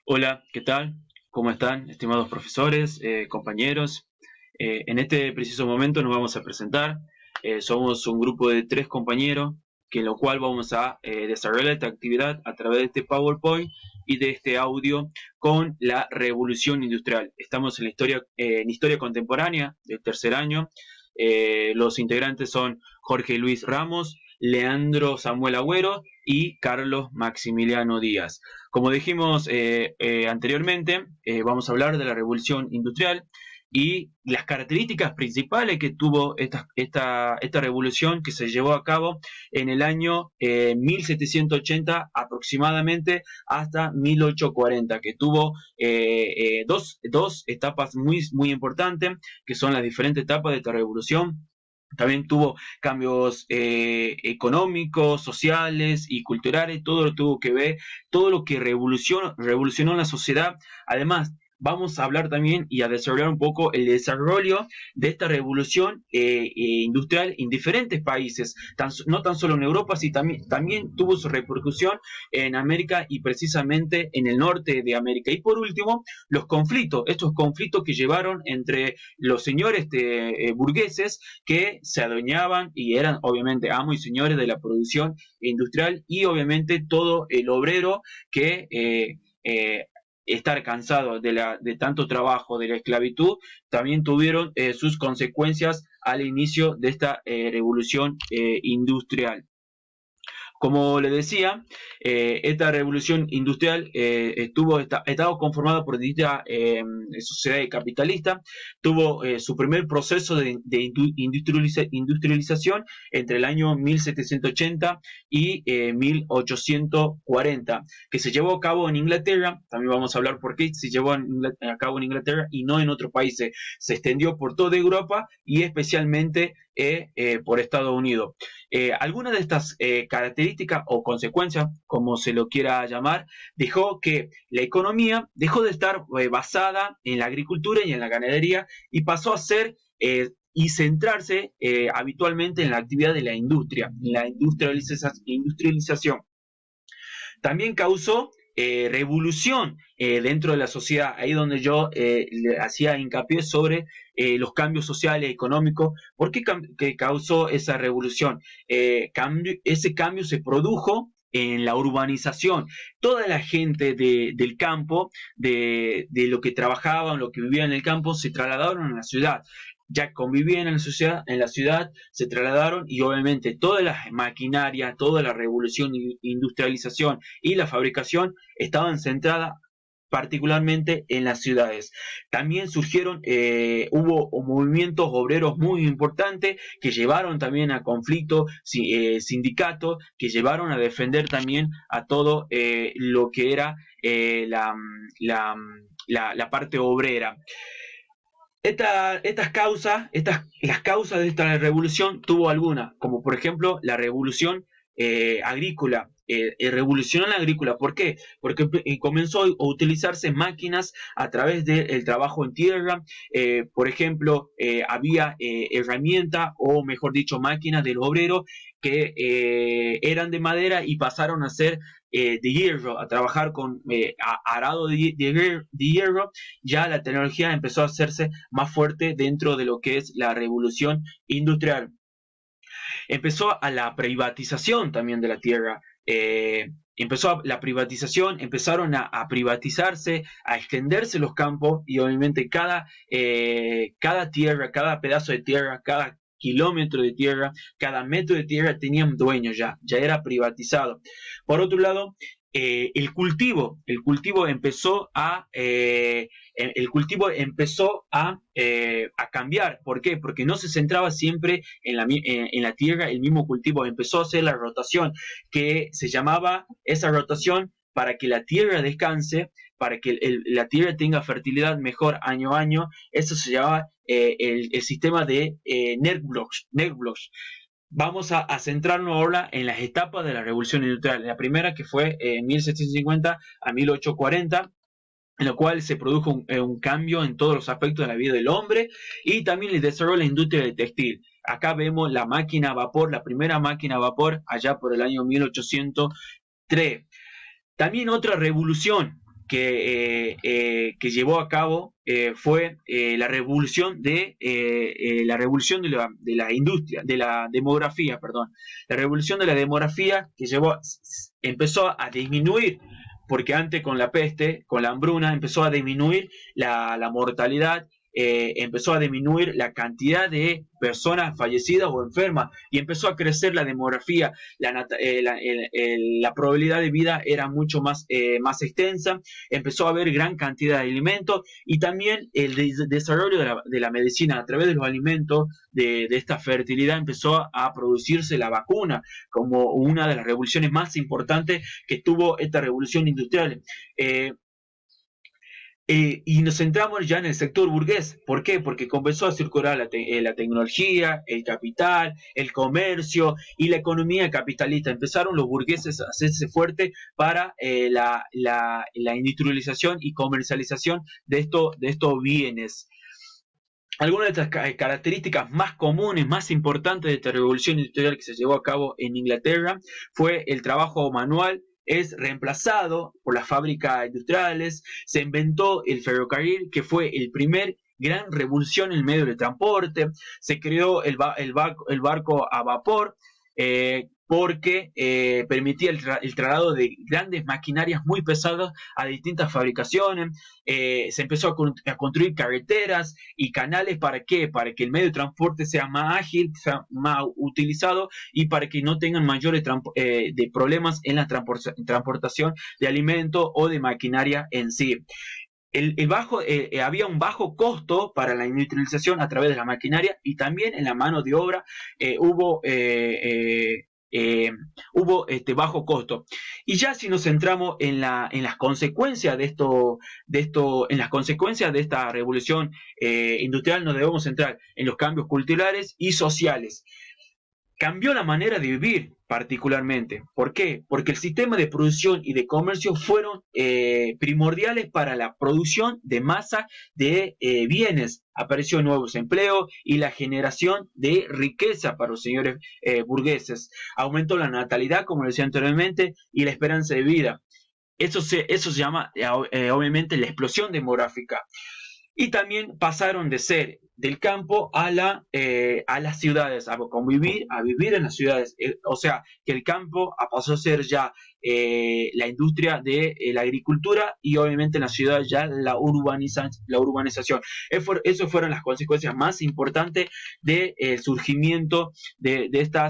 Hola, ¿qué tal? ¿Cómo están, estimados profesores, compañeros? En este preciso momento nos vamos a presentar. Somos un grupo de 3 compañeros, que en lo cual vamos a desarrollar esta actividad a través de este PowerPoint y de este audio con la revolución industrial. Estamos en historia contemporánea del tercer año. Los integrantes son Jorge Luis Ramos, Leandro Samuel Agüero y Carlos Maximiliano Díaz. Como dijimos anteriormente, vamos a hablar de la revolución industrial y las características principales que tuvo esta revolución, que se llevó a cabo en el año 1780 aproximadamente hasta 1840, que tuvo dos etapas muy importantes, que son las diferentes etapas de esta revolución. También tuvo cambios económicos, sociales y culturales, todo lo tuvo que ver, todo lo que revolucionó la sociedad. Además, vamos a hablar también y a desarrollar un poco el desarrollo de esta revolución industrial en diferentes países, no tan solo en Europa, sino también tuvo su repercusión en América y precisamente en el norte de América. Y por último, estos conflictos que llevaron entre los señores burgueses que se adueñaban y eran obviamente amos y señores de la producción industrial, y obviamente todo el obrero que estar cansado de tanto trabajo, de la esclavitud, también tuvieron sus consecuencias al inicio de esta revolución industrial. Como le decía, esta revolución industrial estaba conformada por distintas sociedades capitalistas. Tuvo su primer proceso de industrialización entre el año 1780 y 1840, que se llevó a cabo en Inglaterra. También vamos a hablar por qué se llevó a cabo en Inglaterra y no en otros países. Se extendió por toda Europa y especialmente por Estados Unidos. Algunas de estas características o consecuencias, como se lo quiera llamar, dejó que la economía dejó de estar basada en la agricultura y en la ganadería y pasó a ser y centrarse habitualmente en la actividad de la industria, en la industrialización. También causó revolución dentro de la sociedad, ahí donde yo le hacía hincapié sobre los cambios sociales, económicos. ¿Por qué que causó esa revolución? Ese cambio se produjo en la urbanización. Toda la gente del campo, de lo que trabajaban, lo que vivían en el campo, se trasladaron a la ciudad. Ya convivían en la ciudad, se trasladaron, y obviamente todas las maquinarias, toda la revolución, industrialización y la fabricación estaban centradas particularmente en las ciudades. También hubo movimientos obreros muy importantes que llevaron también a conflictos, sindicatos, que llevaron a defender también a todo lo que era la parte obrera. Las causas de esta revolución tuvo algunas, como por ejemplo la revolución agrícola. Revolucionó la agrícola. ¿Por qué? Porque comenzó a utilizarse máquinas a través del trabajo en tierra. Por ejemplo, había herramientas, o mejor dicho, máquinas del obrero que eran de madera y pasaron a ser de hierro, a trabajar con arado de hierro. Ya la tecnología empezó a hacerse más fuerte dentro de lo que es la revolución industrial. Empezó a la privatización también de la tierra. La privatización, empezaron a privatizarse, a extenderse los campos, y obviamente cada tierra, cada pedazo de tierra, cada kilómetro de tierra, cada metro de tierra tenían dueños, ya era privatizado. Por otro lado, el cultivo empezó a cambiar. ¿Por qué? Porque no se centraba siempre en la tierra el mismo cultivo. Empezó a hacer la rotación, que se llamaba esa rotación para que la tierra descanse, para que la tierra tenga fertilidad mejor año a año. Eso se llamaba el sistema de Nerblocks. Vamos a centrarnos ahora en las etapas de la revolución industrial. La primera, que fue en 1750 a 1840, en lo cual se produjo un cambio en todos los aspectos de la vida del hombre, y también el desarrollo de la industria del textil. Acá vemos la máquina a vapor, la primera máquina a vapor, allá por el año 1803. También otra revolución que llevó a cabo fue la revolución de la industria, de la demografía, perdón. La revolución de la demografía que empezó a disminuir, porque antes con la peste, con la hambruna, empezó a disminuir la mortalidad, empezó a disminuir la cantidad de personas fallecidas o enfermas y empezó a crecer la demografía, la probabilidad de vida era mucho más extensa, empezó a haber gran cantidad de alimentos y también el desarrollo de la medicina a través de los alimentos, de esta fertilidad, empezó a producirse la vacuna como una de las revoluciones más importantes que tuvo esta revolución industrial. Y nos centramos ya en el sector burgués. ¿Por qué? Porque comenzó a circular la tecnología, el capital, el comercio y la economía capitalista. Empezaron los burgueses a hacerse fuertes para la industrialización y comercialización de estos bienes. Algunas de estas características más comunes, más importantes de esta revolución industrial que se llevó a cabo en Inglaterra fue el trabajo manual. Es reemplazado por las fábricas industriales, se inventó el ferrocarril, que fue el primer gran revolución en el medio de transporte, se creó el barco a vapor, porque permitía el traslado de grandes maquinarias muy pesadas a distintas fabricaciones. Se empezó a construir carreteras y canales. ¿Para qué? Para que el medio de transporte sea más ágil, sea más utilizado y para que no tengan mayores de problemas en la transportación de alimentos o de maquinaria en sí. Había un bajo costo para la industrialización a través de la maquinaria y también en la mano de obra hubo bajo costo. Y ya si nos centramos en las consecuencias en las consecuencias de esta revolución industrial, nos debemos centrar en los cambios culturales y sociales. Cambió la manera de vivir particularmente. ¿Por qué? Porque el sistema de producción y de comercio fueron primordiales para la producción de masa de bienes. Apareció nuevos empleos y la generación de riqueza para los señores burgueses. Aumentó la natalidad, como decía anteriormente, y la esperanza de vida. Eso se llama, obviamente, la explosión demográfica. Y también pasaron de ser del campo a las ciudades, a vivir en las ciudades. O sea, que el campo pasó a ser ya la industria de la agricultura y obviamente en las ciudades ya la urbanización. Esas fueron las consecuencias más importantes del surgimiento de esta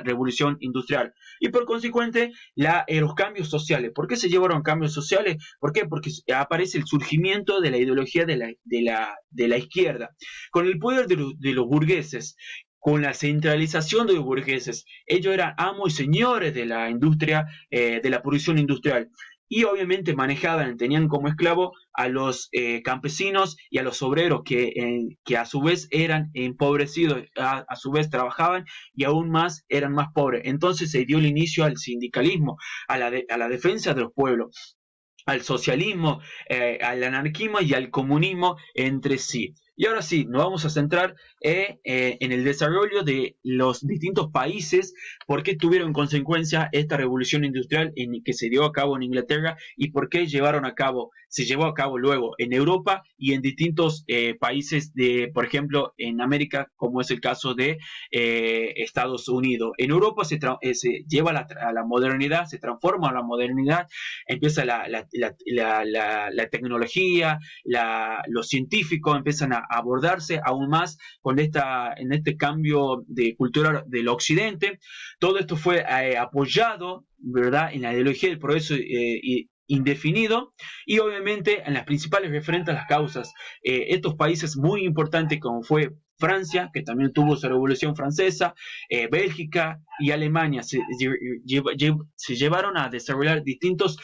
revolución industrial. Y por consecuente, los cambios sociales. ¿Por qué se llevaron cambios sociales? ¿Por qué? Porque aparece el surgimiento de la ideología de la izquierda. Con el poder de los burgueses, con la centralización de los burgueses, ellos eran amos y señores de la industria, de la producción industrial. Y obviamente tenían como esclavos a los campesinos y a los obreros que a su vez eran empobrecidos, a su vez trabajaban y aún más eran más pobres. Entonces se dio el inicio al sindicalismo, a la defensa de los pueblos, al socialismo, al anarquismo y al comunismo entre sí. Y ahora sí, nos vamos a centrar en el desarrollo de los distintos países, por qué tuvieron consecuencia esta revolución industrial que se dio a cabo en Inglaterra y por qué se llevó a cabo luego en Europa y en distintos países por ejemplo, en América, como es el caso de Estados Unidos. En Europa se lleva a la modernidad, se transforma a la modernidad, empieza la tecnología, los científicos empiezan a abordarse aún más en este cambio de cultura del occidente. Todo esto fue apoyado, ¿verdad?, en la ideología del progreso indefinido y obviamente en las principales referentes a las causas. Estos países muy importantes como fue Francia, que también tuvo su revolución francesa, Bélgica y Alemania se llevaron a desarrollar distintas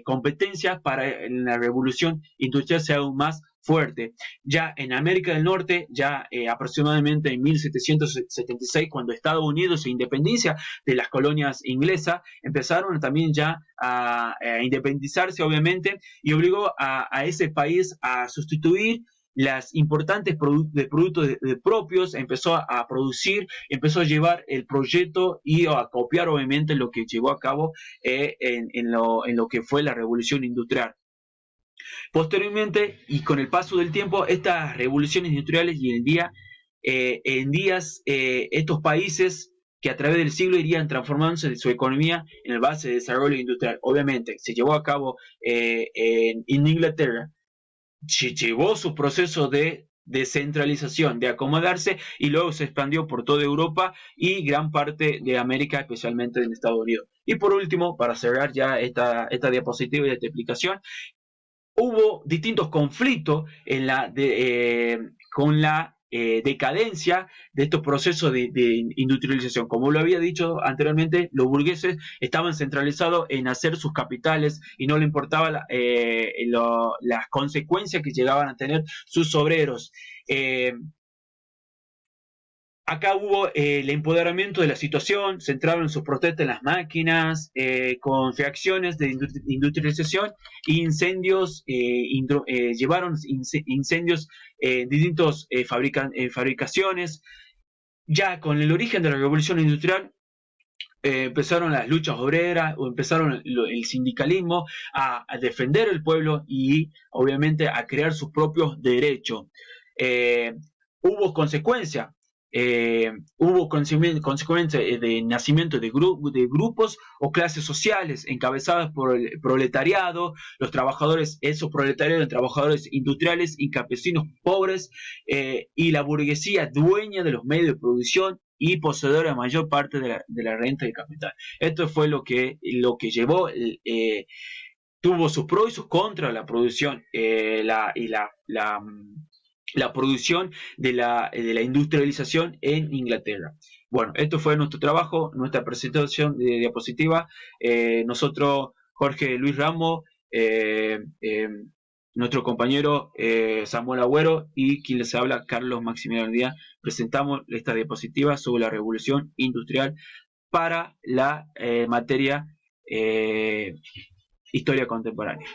competencias para la revolución industrial sea aún más fuerte. Ya en América del Norte, ya aproximadamente en 1776, cuando Estados Unidos se independiza de las colonias inglesas, empezaron también ya a independizarse, obviamente, y obligó a ese país a sustituir las importantes productos propios, empezó a producir, empezó a llevar el proyecto y a copiar obviamente lo que llevó a cabo en lo que fue la revolución industrial. Posteriormente, y con el paso del tiempo, estas revoluciones industriales y estos países que a través del siglo irían transformándose de su economía en el base de desarrollo industrial. Obviamente, se llevó a cabo en Inglaterra, llevó su proceso de descentralización, de acomodarse, y luego se expandió por toda Europa y gran parte de América, especialmente en Estados Unidos. Y por último, para cerrar ya esta diapositiva y esta explicación, hubo distintos conflictos con la decadencia de estos procesos de industrialización. Como lo había dicho anteriormente, los burgueses estaban centralizados en hacer sus capitales y no le importaba las consecuencias que llegaban a tener sus obreros. Acá hubo el empoderamiento de la situación, centraron sus protestas en las máquinas, con reacciones de industrialización, incendios, llevaron incendios en distintas fabricaciones. Ya con el origen de la revolución industrial, empezaron las luchas obreras, o empezaron el sindicalismo a defender el pueblo y obviamente a crear sus propios derechos. Hubo consecuencias. Hubo consecuencias de nacimiento de grupos o clases sociales encabezadas por el proletariado, los trabajadores, esos proletarios, trabajadores industriales y campesinos pobres, y la burguesía dueña de los medios de producción y poseedora de mayor parte de la renta del capital. Esto fue lo que llevó, tuvo sus pros y sus contras la producción, la producción de la industrialización en Inglaterra. Bueno, esto fue nuestro trabajo, nuestra presentación de diapositiva. Nosotros, Jorge Luis Ramos, nuestro compañero Samuel Agüero y quien les habla, Carlos Maximiliano Díaz, presentamos esta diapositiva sobre la revolución industrial para la materia historia contemporánea.